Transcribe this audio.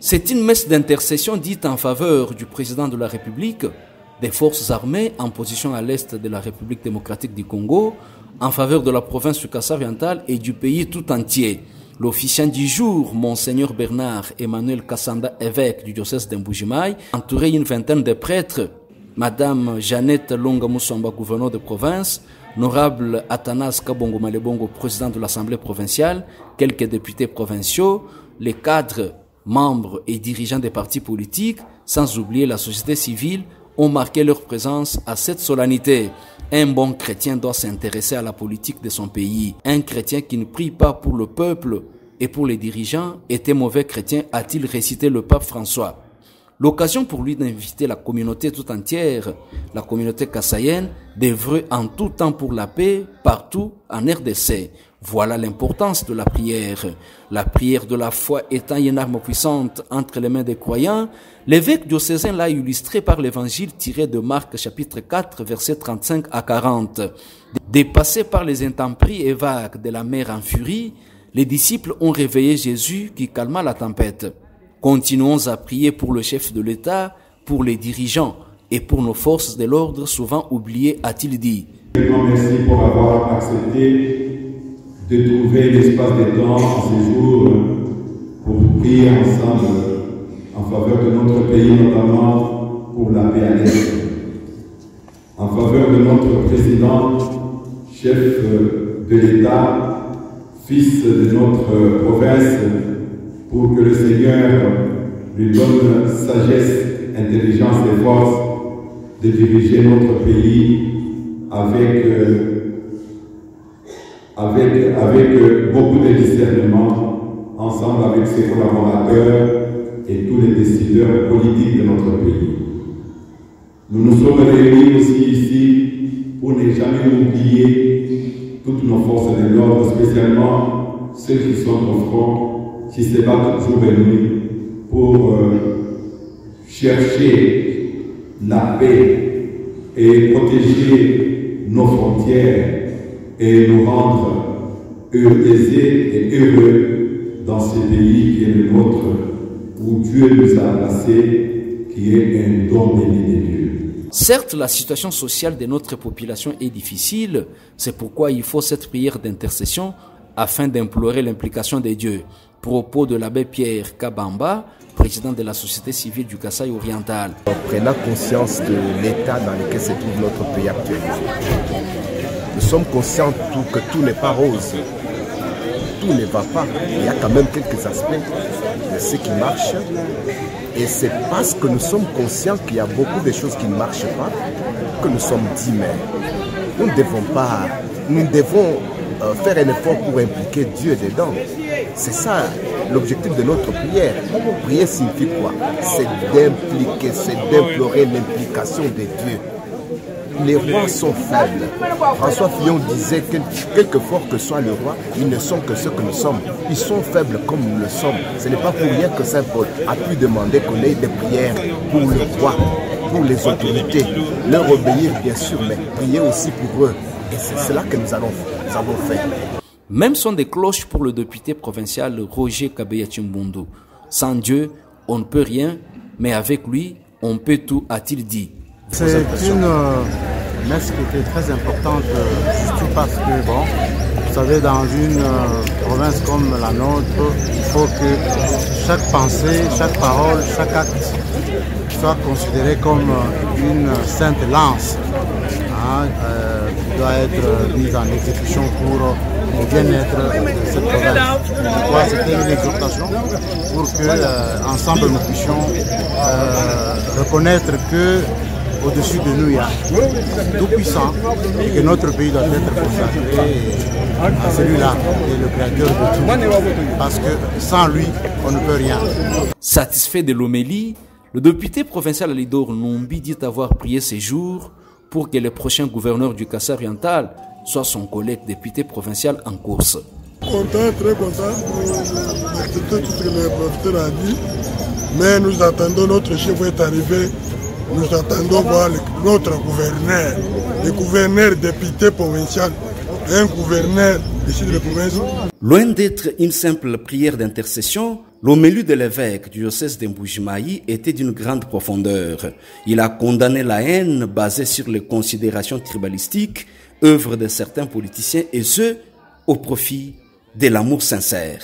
C'est une messe d'intercession dite en faveur du président de la République, des forces armées en position à l'est de la République démocratique du Congo, en faveur de la province du Kassai-Oriental et du pays tout entier. L'officiant du jour, Monseigneur Bernard Emmanuel Kassanda, évêque du diocèse d'Mbujimai, entouré d'une vingtaine de prêtres, Madame Jeannette Longa Moussamba, gouverneur de province, Honorable Athanas Kabongo Malebongo, président de l'Assemblée provinciale, quelques députés provinciaux, les cadres, membres et dirigeants des partis politiques, sans oublier la société civile, ont marqué leur présence à cette solennité. Un bon chrétien doit s'intéresser à la politique de son pays. Un chrétien qui ne prie pas pour le peuple et pour les dirigeants est un mauvais chrétien, a-t-il récité le pape François. L'occasion pour lui d'inviter la communauté tout entière, la communauté kassaïenne, d'œuvrer en tout temps pour la paix partout en RDC. Voilà l'importance de la prière. La prière de la foi étant une arme puissante entre les mains des croyants, l'évêque diocésain l'a illustré par l'évangile tiré de Marc chapitre 4 versets 35 à 40. Dépassés par les intempéries et vagues de la mer en furie, les disciples ont réveillé Jésus qui calma la tempête. Continuons à prier pour le chef de l'État, pour les dirigeants et pour nos forces de l'ordre souvent oubliées, a-t-il dit. Merci pour avoir accepté de trouver l'espace de temps en ce jour pour prier ensemble en faveur de notre pays, notamment pour la paix à l'Est, en faveur de notre président, chef de l'État, fils de notre province, pour que le Seigneur lui donne sagesse, intelligence et force de diriger notre pays avec beaucoup de discernement, ensemble avec ses collaborateurs et tous les décideurs politiques de notre pays. Nous nous sommes réunis aussi ici pour ne jamais oublier toutes nos forces de l'ordre, spécialement ceux qui sont au front, qui se battent jour et nuit pour chercher la paix et protéger nos frontières et nous rendre aisés et heureux dans ce pays qui est le nôtre, où Dieu nous a placés, qui est un don béni de Dieu. Certes, la situation sociale de notre population est difficile, c'est pourquoi il faut cette prière d'intercession afin d'implorer l'implication de Dieu. Propos de l'abbé Pierre Kabamba, président de la société civile du Kassai-Oriental. Prenant conscience de l'état dans lequel se trouve notre pays actuellement. Nous sommes conscients que tout n'est pas rose, tout ne va pas. Il y a quand même quelques aspects de ce qui marche. Et c'est parce que nous sommes conscients qu'il y a beaucoup de choses qui ne marchent pas que nous sommes dit, mais nous devons faire un effort pour impliquer Dieu dedans. C'est ça l'objectif de notre prière. Prier signifie quoi? C'est d'impliquer, c'est d'implorer l'implication de Dieu. Les rois sont faibles. François Fillon disait que quelque fort que soit le roi, ils ne sont que ce que nous sommes. Ils sont faibles comme nous le sommes. Ce n'est pas pour rien que Saint Paul a pu demander qu'on ait des prières pour le roi, pour les autorités. Leur obéir bien sûr, mais prier aussi pour eux. Et c'est cela que nous avons fait. Même son des cloches pour le député provincial Roger Kabeya Chimbundu. Sans Dieu, on ne peut rien, mais avec lui, on peut tout, a-t-il dit. C'est une messe qui était très importante, surtout parce que, bon, vous savez, dans une province comme la nôtre, il faut que chaque pensée, chaque parole, chaque acte soit considéré comme une sainte lance qui doit être mise en exécution pour le bien-être de cette province. C'était une exhortation pour que, ensemble, nous puissions reconnaître que au-dessus de nous, il y a tout puissant et que notre pays doit être consacré à celui-là, qui est le créateur de tout. Parce que sans lui, on ne peut rien. Satisfait de l'homélie, le député provincial Alidor Numbi dit avoir prié ces jours pour que le prochain gouverneur du Kassai-Oriental soit son collègue député provincial en course. Content, très content d'accepter tout ce que le professeur a dit, mais nous attendons notre chef est arrivé. Nous attendons voir notre gouverneur, le gouverneur député provincial, un gouverneur du sud de la province. Loin d'être une simple prière d'intercession, l'homélie de l'évêque du diocèse de Mbuji-Mayi était d'une grande profondeur. Il a condamné la haine basée sur les considérations tribalistiques, œuvre de certains politiciens, et ce, au profit de l'amour sincère.